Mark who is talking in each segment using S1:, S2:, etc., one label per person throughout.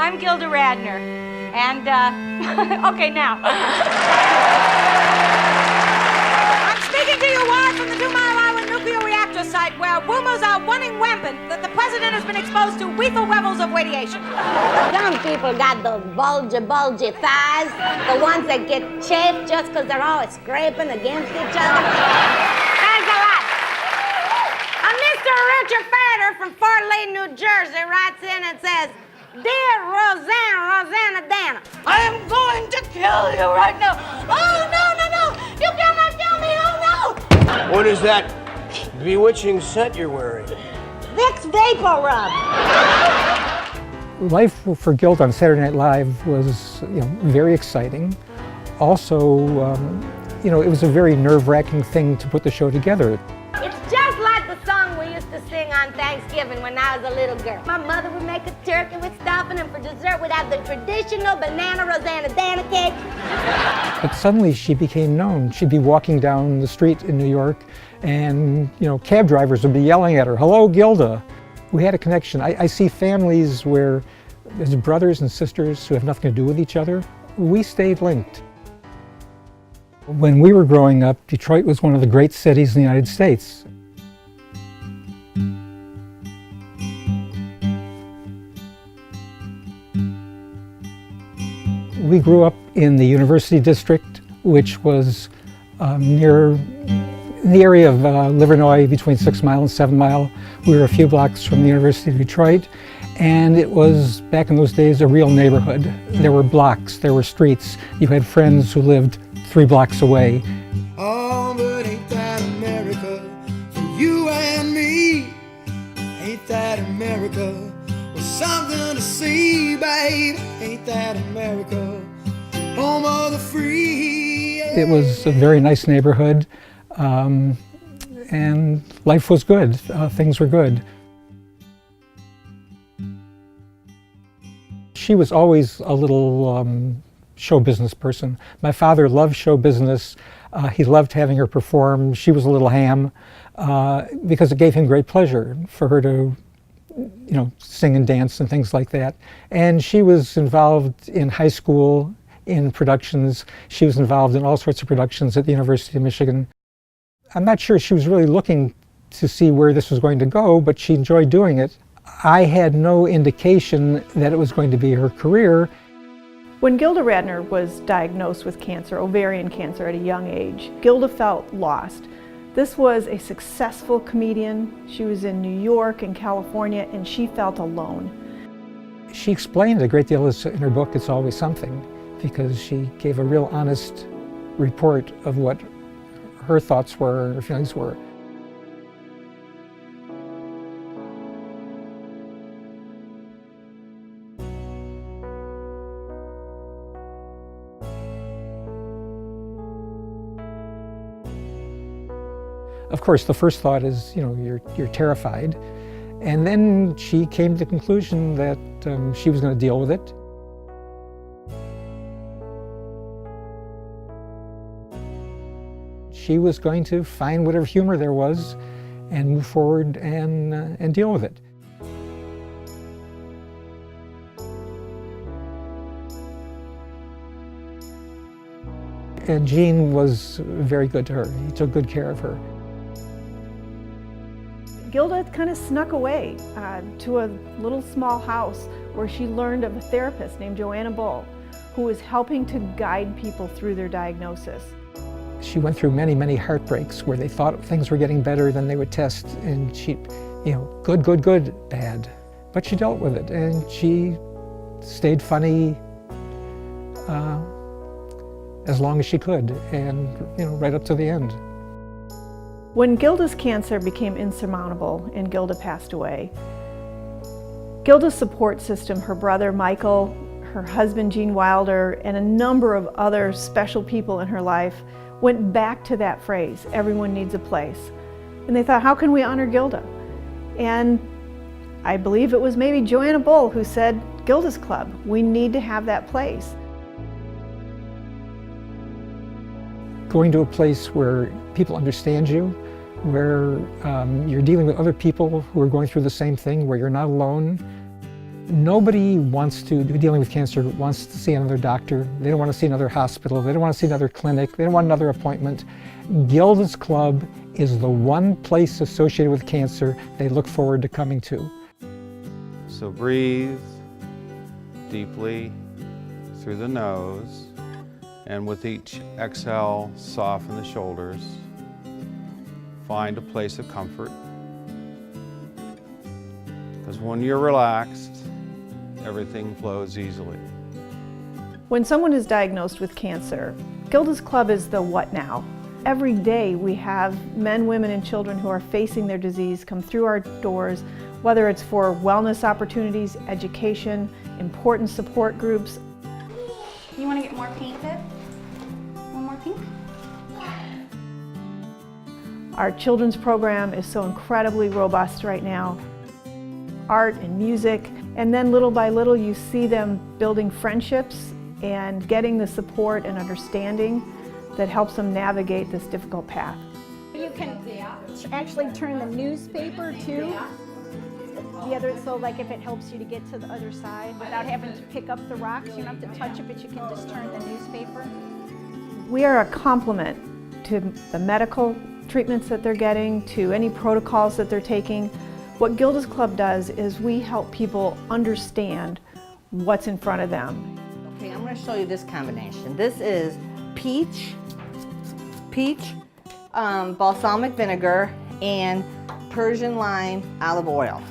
S1: I'm Gilda Radner, and, okay, now. I'm speaking to you live from the 2 Mile Island nuclear reactor site where rumors are running rampant that the president has been exposed to lethal levels of radiation.
S2: Some people got those bulgy thighs, the ones that get chafed just because they're always scraping against each other. Thanks a lot. Mr. Richard Fader from Fort Lee, New Jersey writes in and says, "Dear Rosanna Dana, I am going to kill you right now. Oh, no, no, no. You cannot kill me. Oh, no.
S3: What is that bewitching scent you're wearing?
S2: Vicks Vapor Rub."
S4: Life for Gilda on Saturday Night Live was, very exciting. Also, it was a very nerve-wracking thing to put the show together.
S2: It's just like the song we used to sing on Thanksgiving when I was a little girl. My mother would make a turkey with stuffing, and for dessert we'd have the traditional banana Rosanna Dana cake.
S4: But suddenly she became known. She'd be walking down the street in New York, and cab drivers would be yelling at her, "Hello, Gilda." We had a connection. I see families where there's brothers and sisters who have nothing to do with each other. We stayed linked. When we were growing up, Detroit was one of the great cities in the United States. We grew up in the University District, which was near in the area of Livernois, between 6 Mile and 7 Mile. We were a few blocks from the University of Detroit, and it was, back in those days, a real neighborhood. There were blocks, there were streets. You had friends who lived 3 blocks away.
S5: Oh, but ain't that America for you and me? Ain't that America? Well, something to see, babe. Ain't that America? Home of the free.
S4: It was a very nice neighborhood, and life was good. Things were good. She was always a little show business person. My father loved show business. He loved having her perform. She was a little ham because it gave him great pleasure for her to, sing and dance and things like that. And she was involved in high school, in productions. She was involved in all sorts of productions at the University of Michigan. I'm not sure she was really looking to see where this was going to go, but she enjoyed doing it. I had no indication that it was going to be her career.
S6: When Gilda Radner was diagnosed with cancer, ovarian cancer, at a young age, Gilda felt lost. This was a successful comedian. She was in New York and California, and she felt alone.
S4: She explained a great deal in her book, It's Always Something, because she gave a real honest report of what her thoughts were, her feelings were. Of course, the first thought is, you're terrified. And then she came to the conclusion that she was going to deal with it. She was going to find whatever humor there was and move forward and deal with it. And Gene was very good to her. He took good care of her.
S6: Gilda kind of snuck away to a little small house where she learned of a therapist named Joanna Bull, who was helping to guide people through their diagnosis.
S4: She went through many, many heartbreaks where they thought things were getting better, then they would test, and she, good, good, good, bad. But she dealt with it, and she stayed funny as long as she could, and right up to the end.
S6: When Gilda's cancer became insurmountable and Gilda passed away, Gilda's support system, her brother Michael, her husband Gene Wilder, and a number of other special people in her life went back to that phrase, everyone needs a place. And they thought, how can we honor Gilda? And I believe it was maybe Joanna Bull who said, Gilda's Club, we need to have that place.
S4: Going to a place where people understand you, where you're dealing with other people who are going through the same thing, where you're not alone. Nobody wants to, dealing with cancer, wants to see another doctor. They don't want to see another hospital. They don't want to see another clinic. They don't want another appointment. Gilda's Club is the one place associated with cancer they look forward to coming to.
S7: So breathe deeply through the nose, and with each exhale, soften the shoulders. Find a place of comfort. Because when you're relaxed, everything flows easily.
S6: When someone is diagnosed with cancer, Gilda's Club is the what now. Every day we have men, women, and children who are facing their disease come through our doors, whether it's for wellness opportunities, education, important support groups.
S8: You want to get more pink, Viv? One more pink?
S6: Our children's program is so incredibly robust right now. Art and music, and then little by little you see them building friendships and getting the support and understanding that helps them navigate this difficult path.
S9: You can actually turn the newspaper too. The other, so like if it helps you to get to the other side without having to pick up the rocks, you don't have to touch it, but you can just turn the newspaper.
S6: We are a complement to the medical treatments that they're getting, to any protocols that they're taking. What Gilda's Club does is we help people understand what's in front of them.
S10: Okay, I'm going to show you this combination. This is peach, balsamic vinegar, and Persian lime olive oil.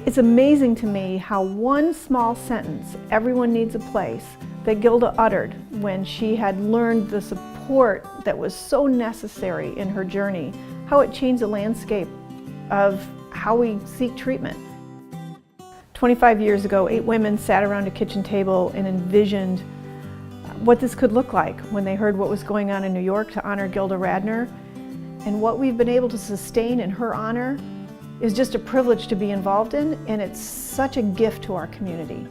S6: It's amazing to me how one small sentence, "everyone needs a place," that Gilda uttered when she had learned the support that was so necessary in her journey, how it changed the landscape of how we seek treatment. 25 years ago, 8 women sat around a kitchen table and envisioned what this could look like when they heard what was going on in New York to honor Gilda Radner. And what we've been able to sustain in her honor is just a privilege to be involved in, and it's such a gift to our community.